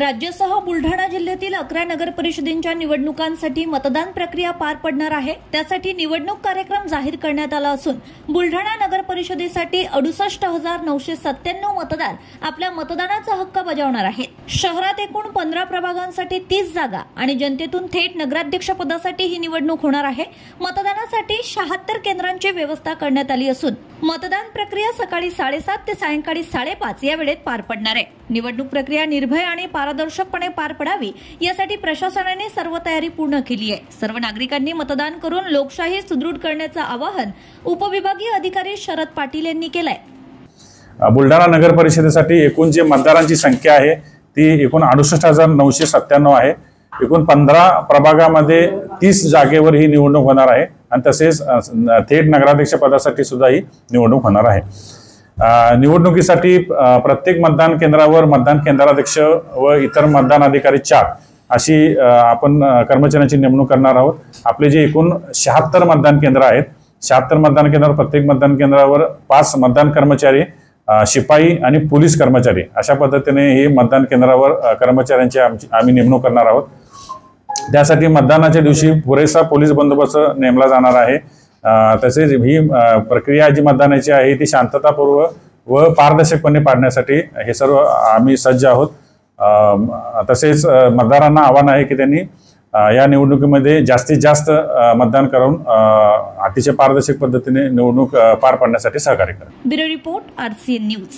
राज्यासह बुलढाणा जिल्ह्यातील 11 नगर परिषदेच्या निवडणुकांसाठी मतदान प्रक्रिया पार पडणार आहे। त्यासाठी निवडणूक कार्यक्रम जाहीर करण्यात आला असून बुलढाणा नगर परिषदेसाठी 68,997 मतदार आपल्या मतदानाचा हक्क बजावणार आहेत। शहरात एकूण 15 प्रभागांसाठी 30 जागा आणि जनतेतून थेट नगराध्यक्ष पदासाठी ही निवडणूक होणार आहे। मतदानासाठी 76 केंद्रांची व्यवस्था करण्यात आली असून मतदान प्रक्रिया सकाळी 7:30 ते सायंकाळी 5:30 या वेळेत पार पडणार आहे। निवडणूक प्रक्रिया निर्भय आणि पारदर्शकपणे पार पडावी यासाठी प्रशासनाने सर्व तयारी पूर्ण केली आहे। सर्व नागरिकांनी मतदान करून लोकशाही सुदृढ करण्याचे आवाहन उपविभागीय अधिकारी शरद पाटील यांनी केलंय। बुलढाणा नगर परिषदेसाठी एकूण जे मतदारांची संख्या आहे ती एकूण 68,997 आहे। एकूण 15 प्रभागामध्ये 30 जागेवर ही निवडणूक होणार आहे आणि तसेच थेट नगराध्यक्ष पदासाठी सुद्धा ही निवडणूक होणार आहे। निवडणुकीसाठी प्रत्येक मतदान केंद्रावर मतदान केंद्राध्यक्ष व इतर मतदान अधिकारी 4 अशी आपण कर्मचाऱ्यांची नेमणूक करणार आहोत। आपले जे एकूण 76 मतदान केंद्र आहेत, 76 मतदान केंद्रावर प्रत्येक मतदान केंद्रावर 5 मतदान कर्मचारी, शिपाई आणि पोलीस कर्मचारी अशा पद्धतीने हे मतदान केंद्रावर कर्मचाऱ्यांची आम्ही नेमणूक करणार आहोत। त्यासाठी मतदानाच्या दिवशी पुरेसा पोलीस बंदोबस्त नेमला जाणार आहे। तसेच ही प्रक्रिया जी मतदानाची आहे ती शांततापूर्व व पारदर्शकपणे पाडण्यासाठी हे सर्व आम्ही सज्ज आहोत। तसेच मतदारांना आव्हान आहे की त्यांनी या निवडणुकीमध्ये जास्तीत जास्त मतदान करून अतिशय पारदर्शक पद्धतीने निवडणूक पार पाडण्यासाठी सहकार्य करा। Bureau report RCN news.